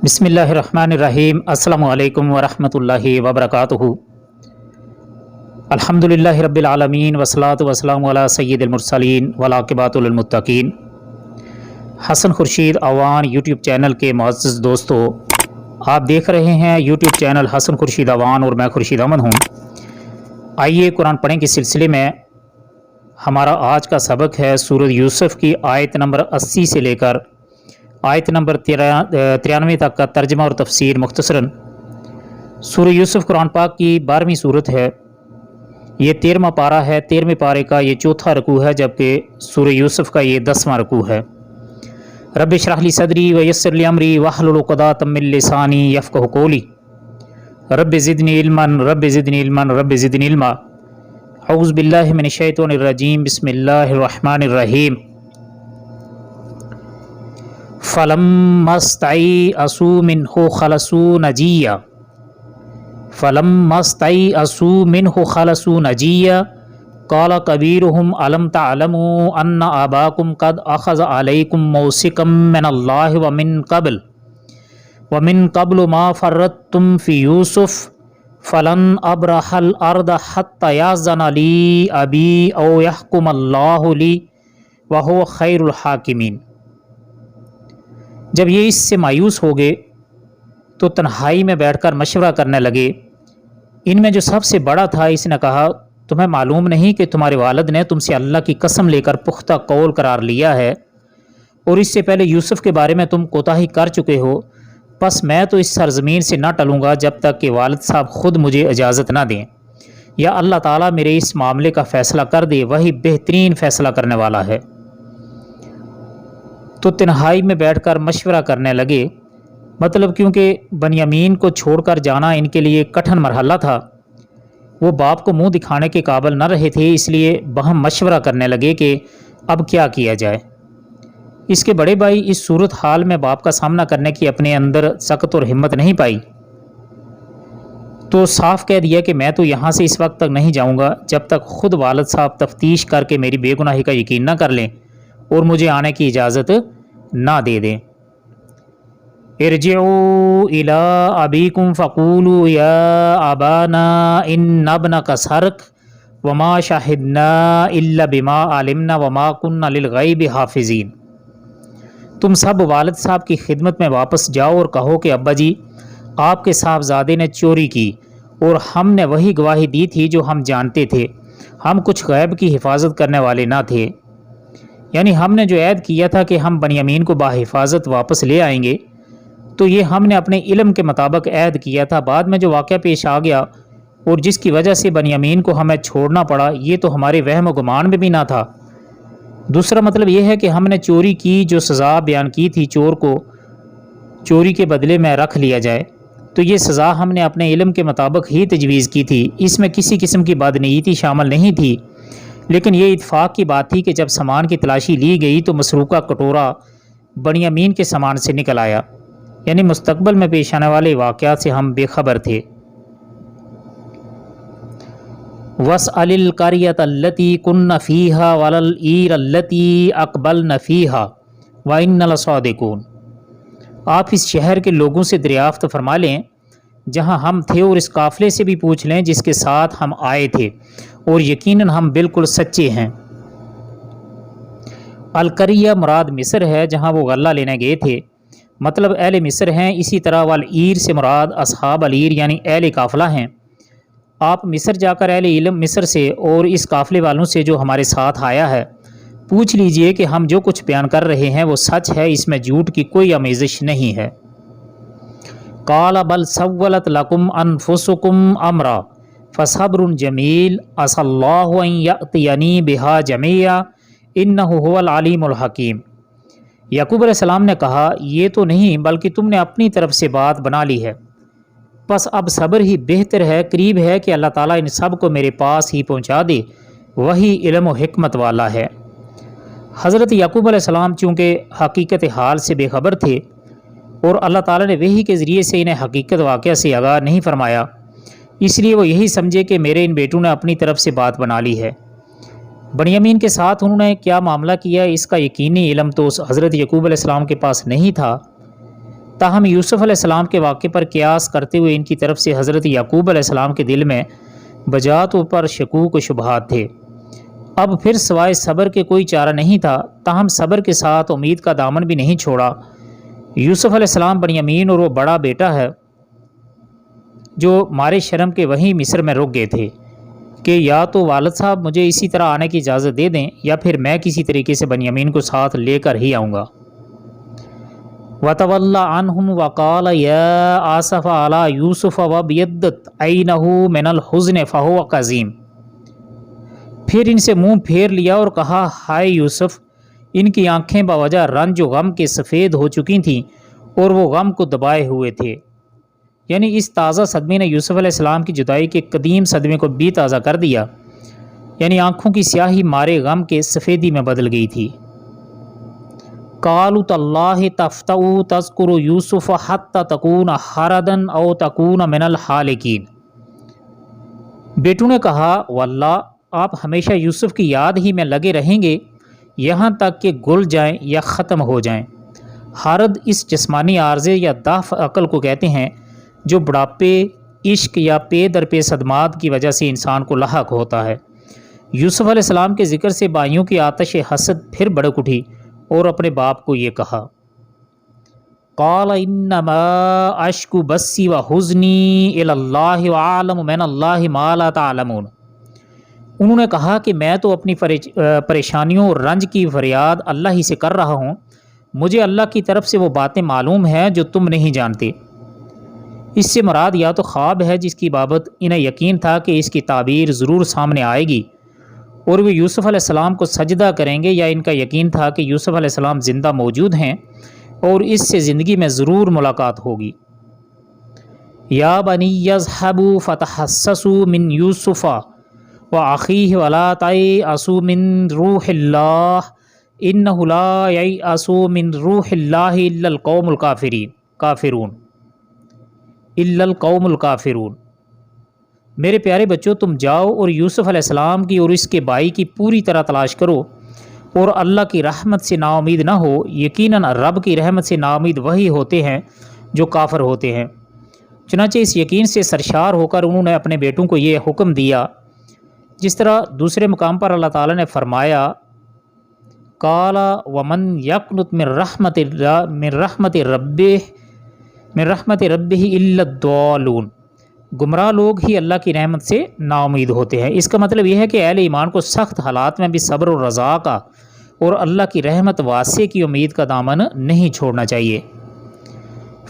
بسم اللہ الرحمن الرحیم۔ السلام علیکم ورحمۃ اللہ وبرکاتہ۔ الحمدللہ رب العالمین والصلاۃ والسلام علی سید المرسلین والعاقبۃ للمتقین۔ حسن خورشید اوان یوٹیوب چینل کے معزز دوستو، آپ دیکھ رہے ہیں یوٹیوب چینل حسن خورشید اوان اور میں خورشید احمد ہوں۔ آئیے قرآن پڑھیں کے سلسلے میں ہمارا آج کا سبق ہے سورۃ یوسف کی آیت نمبر 80 سے لے کر آیت نمبر 93 تک کا ترجمہ اور تفسیر مختصراً۔ سورہ یوسف قرآن پاک کی 12ویں صورت ہے، یہ 13واں پارہ ہے، 13ویں پارے کا یہ چوتھا رکوع ہے، جبکہ سورہ یوسف کا یہ 10واں رکوع ہے۔ رب اشرح لی صدری ویسر لی امری واحلل عقدۃ من لسانی یفقہوا قولی رب زدنی علما رب زدنی علما رب زدنی علما۔ اعوذ باللہ من الشیطان الرجیم، بسم اللہ الرحمن الرحیم۔ فَلَمَّا اسْتَيْأَسُوا مِنْهُ خَلَصُوا نَجِيًّا قَالَ كَبِيرُهُمْ أَلَمْ تَعْلَمُوا أَنَّ آبَاءَكُمْ قَدْ أَخَذَ عَلَيْكُمْ مَوْثِقًا مِّنَ اللَّهِ وَمِنْ قَبْلُ مَا فَرَّطْتُمْ فِي يُوسُفَ فَلَنْ أَبْرَحَ الْأَرْضَ حَتَّى يَأْذَنَ لِي أَبِي أَوْ يَحْكُمَ اللَّهُ لِي وَهُوَ خَيْرُ الْحَاكِمِينَ۔ جب یہ اس سے مایوس ہو گئے تو تنہائی میں بیٹھ کر مشورہ کرنے لگے۔ ان میں جو سب سے بڑا تھا اس نے کہا، تمہیں معلوم نہیں کہ تمہارے والد نے تم سے اللہ کی قسم لے کر پختہ قول قرار لیا ہے، اور اس سے پہلے یوسف کے بارے میں تم کوتاہی کر چکے ہو، پس میں تو اس سرزمین سے نہ ٹلوں گا جب تک کہ والد صاحب خود مجھے اجازت نہ دیں، یا اللہ تعالیٰ میرے اس معاملے کا فیصلہ کر دے، وہی بہترین فیصلہ کرنے والا ہے۔ تو تنہائی میں بیٹھ کر مشورہ کرنے لگے، مطلب کیونکہ بنیامین کو چھوڑ کر جانا ان کے لیے کٹھن مرحلہ تھا، وہ باپ کو منہ دکھانے کے قابل نہ رہے تھے، اس لیے باہم مشورہ کرنے لگے کہ اب کیا کیا جائے۔ اس کے بڑے بھائی اس صورت حال میں باپ کا سامنا کرنے کی اپنے اندر سخت اور ہمت نہیں پائی، تو صاف کہہ دیا کہ میں تو یہاں سے اس وقت تک نہیں جاؤں گا جب تک خود والد صاحب تفتیش کر کے میری بے گناہی کا یقین نہ کر لیں اور مجھے آنے کی اجازت نہ دے دیں۔ ارجعوا الی ابیکم فقولوا یا ابانا ان ابنک سرق وما شہدنا الا بما علمنا وما کننا للغیب حافظین۔ تم سب والد صاحب کی خدمت میں واپس جاؤ اور کہو کہ ابا جی، آپ کے صاحبزادے نے چوری کی اور ہم نے وہی گواہی دی تھی جو ہم جانتے تھے، ہم کچھ غیب کی حفاظت کرنے والے نہ تھے۔ یعنی ہم نے جو عہد کیا تھا کہ ہم بنیامین کو بحفاظت واپس لے آئیں گے، تو یہ ہم نے اپنے علم کے مطابق عہد کیا تھا۔ بعد میں جو واقعہ پیش آ گیا اور جس کی وجہ سے بنیامین کو ہمیں چھوڑنا پڑا، یہ تو ہمارے وہم و گمان میں بھی نہ تھا۔ دوسرا مطلب یہ ہے کہ ہم نے چوری کی جو سزا بیان کی تھی، چور کو چوری کے بدلے میں رکھ لیا جائے، تو یہ سزا ہم نے اپنے علم کے مطابق ہی تجویز کی تھی، اس میں کسی قسم کی بدنیتی شامل نہیں تھی۔ لیکن یہ اتفاق کی بات تھی کہ جب سامان کی تلاشی لی گئی تو مسروقہ کٹورا بنیامین کے سامان سے نکل آیا، یعنی مستقبل میں پیش آنے والے واقعات سے ہم بے خبر تھے۔ وَاسْأَلِ الْقَرْيَةَ الَّتِي كُنَّ فِيهَا وَعَلَى الْعِيرِ الَّتِي أَقْبَلْنَ فِيهَا وَإِنَّا لَصَادِقُونَ۔ آپ اس شہر کے لوگوں سے دریافت فرما لیں جہاں ہم تھے، اور اس قافلے سے بھی پوچھ لیں جس کے ساتھ ہم آئے تھے، اور یقیناً ہم بالکل سچے ہیں۔ القریہ مراد مصر ہے جہاں وہ غلہ لینے گئے تھے، مطلب اہل مصر ہیں۔ اسی طرح والعیر سے مراد اصحاب العیر یعنی اہل قافلہ ہیں۔ آپ مصر جا کر اہل علم مصر سے اور اس قافلے والوں سے جو ہمارے ساتھ آیا ہے پوچھ لیجئے کہ ہم جو کچھ بیان کر رہے ہیں وہ سچ ہے، اس میں جھوٹ کی کوئی آمیزش نہیں ہے۔ قال بل سولت لکم انفسکم امرا فصبر جمیل عسى اللہ ان یأتینی بہا جميعا انہ هو العلیم الحکیم۔ یعقوب علیہ السلام نے کہا، یہ تو نہیں بلکہ تم نے اپنی طرف سے بات بنا لی ہے، پس اب صبر ہی بہتر ہے، قریب ہے کہ اللہ تعالیٰ ان سب کو میرے پاس ہی پہنچا دے، وہی علم و حکمت والا ہے۔ حضرت یعقوب علیہ السلام چونکہ حقیقت حال سے بے خبر تھے اور اللہ تعالیٰ نے وحی کے ذریعے سے انہیں حقیقت واقعہ سے آگاہ نہیں فرمایا، اس لیے وہ یہی سمجھے کہ میرے ان بیٹوں نے اپنی طرف سے بات بنا لی ہے۔ بنیامین کے ساتھ انہوں نے کیا معاملہ کیا اس کا یقینی علم تو حضرت یعقوب علیہ السلام کے پاس نہیں تھا، تاہم یوسف علیہ السلام کے واقعے پر قیاس کرتے ہوئے ان کی طرف سے حضرت یعقوب علیہ السلام کے دل میں بجاتوں پر شکوک و شبہات تھے۔ اب پھر سوائے صبر کے کوئی چارہ نہیں تھا، تاہم صبر کے ساتھ امید کا دامن بھی نہیں چھوڑا۔ یوسف علیہ السلام بنیامین اور وہ بڑا بیٹا ہے جو مارے شرم کے وہیں مصر میں رک گئے تھے کہ یا تو والد صاحب مجھے اسی طرح آنے کی اجازت دے دیں یا پھر میں کسی طریقے سے بنیامین کو ساتھ لے کر ہی آؤں گا۔ وَتَوَلَّى عَنْهُمْ وَقَالَ يَا آسَفَ عَلَى يُوسُفَ وَابْيَضَّتْ عَيْنَهُ مِنَ الْحُزْنِ فَهُوَ كَظِيمٌ۔ پھر ان سے منہ پھیر لیا اور کہا ہائے یوسف، ان کی آنکھیں بوجہ رنج و غم کے سفید ہو چکی تھیں اور وہ غم کو دبائے ہوئے تھے۔ یعنی اس تازہ صدمے نے یوسف علیہ السلام کی جدائی کے قدیم صدمے کو بھی تازہ کر دیا، یعنی آنکھوں کی سیاہی مارے غم کے سفیدی میں بدل گئی تھی۔ قالوا تاللہ تفتأ تذکر یوسف حتی تکون حردا او تکون من الحالکین۔ بیٹوں نے کہا واللہ آپ ہمیشہ یوسف کی یاد ہی میں لگے رہیں گے یہاں تک کہ گل جائیں یا ختم ہو جائیں۔ حرد اس جسمانی عارضے یا ضعف عقل کو کہتے ہیں جو بڑھاپے، عشق یا پے در پے صدمات کی وجہ سے انسان کو لاحق ہوتا ہے۔ یوسف علیہ السلام کے ذکر سے بھائیوں کی آتش حسد پھر بھڑک اٹھی اور اپنے باپ کو یہ کہا قال انما اشکو بسی وحزنی الی اللہ وعالم من اللہ ما لا تعلمون۔ انہوں نے کہا کہ میں تو اپنی پریشانیوں اور رنج کی فریاد اللہ ہی سے کر رہا ہوں، مجھے اللہ کی طرف سے وہ باتیں معلوم ہیں جو تم نہیں جانتے۔ اس سے مراد یا تو خواب ہے جس کی بابت انہیں یقین تھا کہ اس کی تعبیر ضرور سامنے آئے گی اور وہ یوسف علیہ السلام کو سجدہ کریں گے، یا ان کا یقین تھا کہ یوسف علیہ السلام زندہ موجود ہیں اور اس سے زندگی میں ضرور ملاقات ہوگی۔ یا بنی یذهبوا فتحسسوا من یوسف وأخیہ ولا تیأسوا من روح اللہ انہ لا ییأس من روح اللہ الا القوم الکافرون۔ میرے پیارے بچوں، تم جاؤ اور یوسف علیہ السلام کی اور اس کے بھائی کی پوری طرح تلاش کرو اور اللہ کی رحمت سے نا امید نہ ہو، یقیناً رب کی رحمت سے نا امید وہی ہوتے ہیں جو کافر ہوتے ہیں۔ چنانچہ اس یقین سے سرشار ہو کر انہوں نے اپنے بیٹوں کو یہ حکم دیا، جس طرح دوسرے مقام پر اللہ تعالیٰ نے فرمایا قال ومن یقنط من رحمت ربہ الا الضالون۔ گمراہ لوگ ہی اللہ کی رحمت سے نا امید ہوتے ہیں۔ اس کا مطلب یہ ہے کہ اہل ایمان کو سخت حالات میں بھی صبر و رضا کا اور اللہ کی رحمت واسع کی امید کا دامن نہیں چھوڑنا چاہیے۔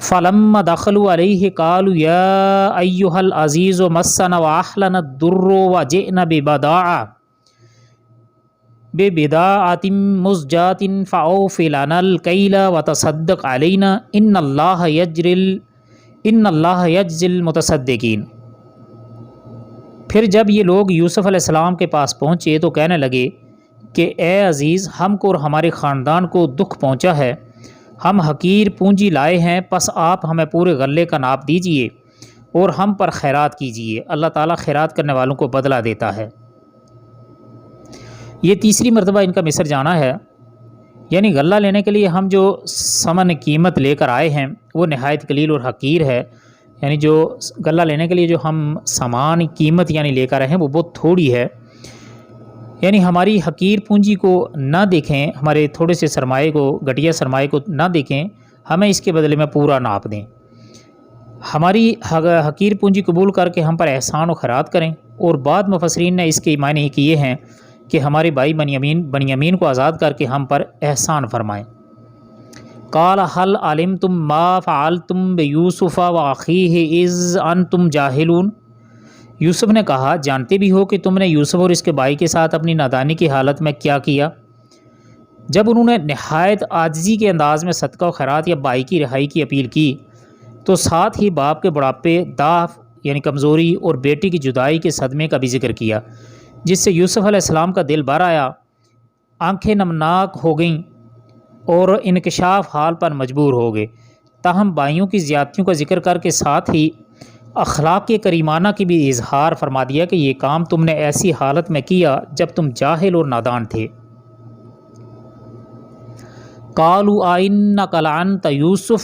فلما دخلوا علیہ قالوا یا ایہا العزیز مسنا واہلنا الضر وجئنا ببضاعۃ مزجاۃ فاوف لنا الکیل وتصدق علینا ان اللہ یجزی المتصدقین۔ پھر جب یہ لوگ یوسف علیہ السلام کے پاس پہنچے تو کہنے لگے کہ اے عزیز، ہم کو اور ہمارے خاندان کو دکھ پہنچا ہے، ہم حقیر پونجی لائے ہیں، پس آپ ہمیں پورے غلے کا ناپ دیجئے اور ہم پر خیرات کیجئے، اللہ تعالیٰ خیرات کرنے والوں کو بدلہ دیتا ہے۔ یہ تیسری مرتبہ ان کا مصر جانا ہے، یعنی غلہ لینے کے لیے ہم جو ثمن قیمت لے کر آئے ہیں وہ نہایت قلیل اور حقیر ہے، یعنی جو غلہ لینے کے لیے جو ہم سامان قیمت یعنی لے کر آئے ہیں وہ بہت تھوڑی ہے۔ یعنی ہماری حقیر پونجی کو نہ دیکھیں، ہمارے تھوڑے سے سرمایے کو، گھٹیا سرمایے کو نہ دیکھیں، ہمیں اس کے بدلے میں پورا ناپ دیں، ہماری حقیر پونجی قبول کر کے ہم پر احسان و خیرات کریں۔ اور بعد مفسرین نے اس کے معنی کیے ہیں کہ ہمارے بھائی بنیامین کو آزاد کر کے ہم پر احسان فرمائیں۔ قال هل علمتم ما فعلتم بیوسف واخیہ اذ انتم جاہلون۔ یوسف نے کہا جانتے بھی ہو کہ تم نے یوسف اور اس کے بھائی کے ساتھ اپنی نادانی کی حالت میں کیا کیا۔ جب انہوں نے نہایت عاجزی کے انداز میں صدقہ و خیرات یا بھائی کی رہائی کی اپیل کی تو ساتھ ہی باپ کے بڑھاپے، ضعف یعنی کمزوری اور بیٹی کی جدائی کے صدمے کا بھی ذکر کیا، جس سے یوسف علیہ السلام کا دل بھر آیا، آنکھیں نمناک ہو گئیں اور انکشاف حال پر مجبور ہو گئے۔ تاہم بھائیوں کی زیادتیوں کا ذکر کر کے ساتھ ہی اخلاق کریمانہ کی بھی اظہار فرما دیا کہ یہ کام تم نے ایسی حالت میں کیا جب تم جاہل اور نادان تھے۔ قالوا ائنک لانت یوسف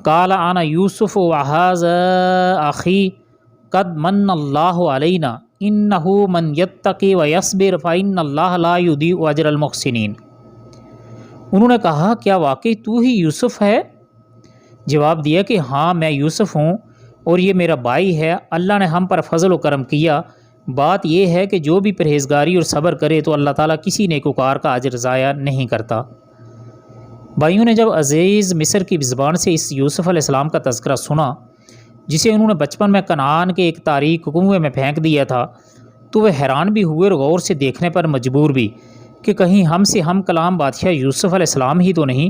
قال انا یوسف وہذا اخی قد من اللہ علینا انہ من یتقی ویصبر فإن اللہ لا یضیع اجر المحسنین۔ انہوں نے کہا کیا واقعی تو ہی یوسف ہے؟ جواب دیا کہ ہاں میں یوسف ہوں اور یہ میرا بھائی ہے، اللہ نے ہم پر فضل و کرم کیا۔ بات یہ ہے کہ جو بھی پرہیزگاری اور صبر کرے تو اللہ تعالیٰ کسی نیکوکار کا اجر ضائع نہیں کرتا۔ بھائیوں نے جب عزیز مصر کی زبان سے اس یوسف علیہ السلام کا تذکرہ سنا جسے انہوں نے بچپن میں کنعان کے ایک تاریک کنویں میں پھینک دیا تھا تو وہ حیران بھی ہوئے اور غور سے دیکھنے پر مجبور بھی کہ کہیں ہم سے ہم کلام بادشاہ یوسف علیہ السلام ہی تو نہیں،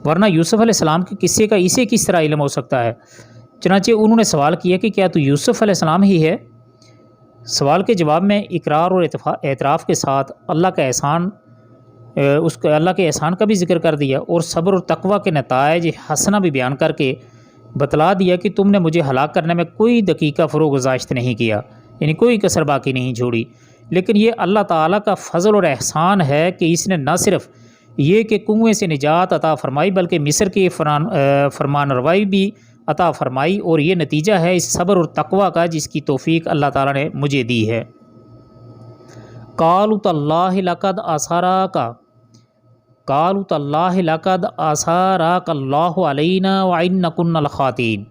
ورنہ یوسف علیہ السلام کے قصے کا اسے کس طرح علم ہو سکتا ہے۔ چنانچہ انہوں نے سوال کیا کہ کیا تو یوسف علیہ السلام ہی ہے؟ سوال کے جواب میں اقرار اور اعتراف کے ساتھ اللہ کے احسان کا بھی ذکر کر دیا اور صبر اور تقوی کے نتائج حسنہ بھی بیان کر کے بتلا دیا کہ تم نے مجھے ہلاک کرنے میں کوئی دقیقہ فروغ گزاشت نہیں کیا، یعنی کوئی کسر باقی نہیں چھوڑی، لیکن یہ اللہ تعالیٰ کا فضل اور احسان ہے کہ اس نے نہ صرف یہ کہ کنویں سے نجات عطا فرمائی بلکہ مصر کی فرمان روائی بھی عطا فرمائی، اور یہ نتیجہ ہے اس صبر اور تقوی کا جس کی توفیق اللہ تعالیٰ نے مجھے دی ہے۔ قالوا تاللہ لقد آثرک اللہ علینا وإن كنا لخاطئین۔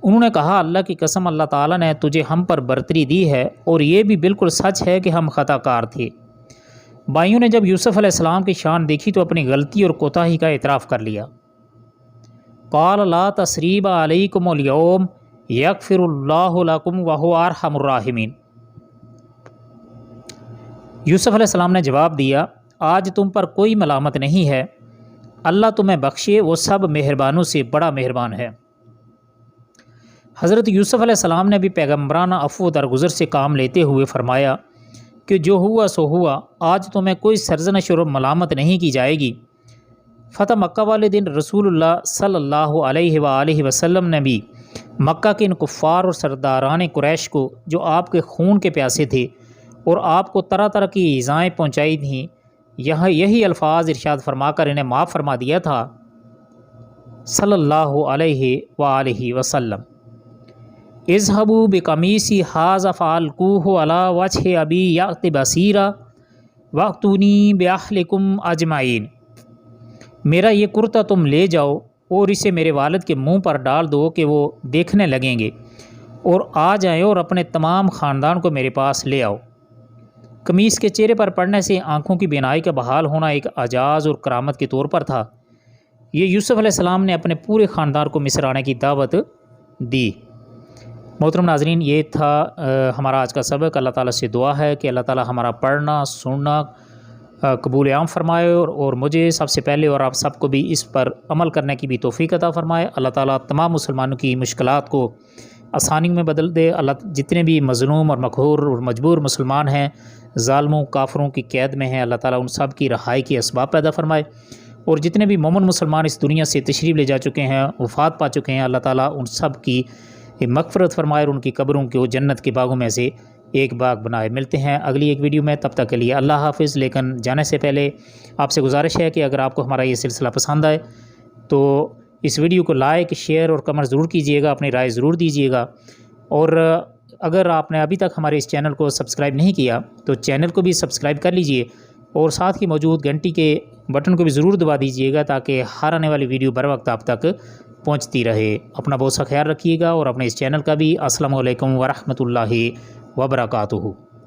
انہوں نے کہا اللہ کی قسم اللہ تعالیٰ نے تجھے ہم پر برتری دی ہے اور یہ بھی بالکل سچ ہے کہ ہم خطا کار تھے۔ بھائیوں نے جب یوسف علیہ السلام کی شان دیکھی تو اپنی غلطی اور کوتاہی کا اعتراف کر لیا۔ قال لا تثریب علیکم اليوم یغفر اللہ لکم وہو ارحم الراحمین۔ یوسف علیہ السلام نے جواب دیا آج تم پر کوئی ملامت نہیں ہے، اللہ تمہیں بخشے، وہ سب مہربانوں سے بڑا مہربان ہے۔ حضرت یوسف علیہ السلام نے بھی پیغمبرانہ عفو و درگزر سے کام لیتے ہوئے فرمایا کہ جو ہوا سو ہوا، آج تمہیں کوئی سرزنش اور ملامت نہیں کی جائے گی۔ فتح مکہ والے دن رسول اللہ صلی اللہ علیہ وآلہ وسلم نے بھی مکہ کے ان کفار اور سرداران قریش کو جو آپ کے خون کے پیاسے تھے اور آپ کو طرح طرح کی ایذائیں پہنچائی تھیں، یہی الفاظ ارشاد فرما کر انہیں معاف فرما دیا تھا صلی اللہ علیہ وآلہ وسلم۔ اذهبوا بقمیصی ھذا فالقوہ علی وجہ ابی یأت بصیرا وأتونی بأہلکم اجمعین۔ میرا یہ کرتا تم لے جاؤ اور اسے میرے والد کے منہ پر ڈال دو کہ وہ دیکھنے لگیں گے، اور آ جائیں اور اپنے تمام خاندان کو میرے پاس لے آؤ۔ قمیص کے چہرے پر پڑنے سے آنکھوں کی بینائی کا بحال ہونا ایک اعجاز اور کرامت کے طور پر تھا۔ یہ یوسف علیہ السلام نے اپنے پورے خاندان کو مصر آنے کی دعوت دی۔ محترم ناظرین، یہ تھا ہمارا آج کا سبق۔ اللہ تعالیٰ سے دعا ہے کہ اللہ تعالیٰ ہمارا پڑھنا سننا قبول عام فرمائے اور مجھے سب سے پہلے اور آپ سب کو بھی اس پر عمل کرنے کی بھی توفیق عطا فرمائے۔ اللہ تعالیٰ تمام مسلمانوں کی مشکلات کو آسانی میں بدل دے۔ اللہ جتنے بھی مظلوم اور مقہور اور مجبور مسلمان ہیں، ظالموں کافروں کی قید میں ہیں، اللہ تعالیٰ ان سب کی رہائی کی اسباب پیدا فرمائے، اور جتنے بھی مومن مسلمان اس دنیا سے تشریف لے جا چکے ہیں، وفات پا چکے ہیں، اللہ تعالیٰ ان سب کی مغفرت فرمائے اور ان کی قبروں کو جنت کے باغوں میں سے ایک باغ بنائے۔ ملتے ہیں اگلی ایک ویڈیو میں، تب تک کے لیے اللہ حافظ۔ لیکن جانے سے پہلے آپ سے گزارش ہے کہ اگر آپ کو ہمارا یہ سلسلہ پسند آئے تو اس ویڈیو کو لائک شیئر اور کمنٹ ضرور کیجیے گا، اپنی رائے ضرور دیجیے گا، اور اگر آپ نے ابھی تک ہمارے اس چینل کو سبسکرائب نہیں کیا تو چینل کو بھی سبسکرائب کر لیجئے اور ساتھ ہی موجود گھنٹی کے بٹن کو بھی ضرور دبا دیجیے گا تاکہ ہر آنے والی ویڈیو بر وقت آپ تک پہنچتی رہے۔ اپنا بہت سا خیال رکھیے گا اور اپنے اس چینل کا بھی۔ السلام علیکم ورحمۃ اللہ وبرکاتہ۔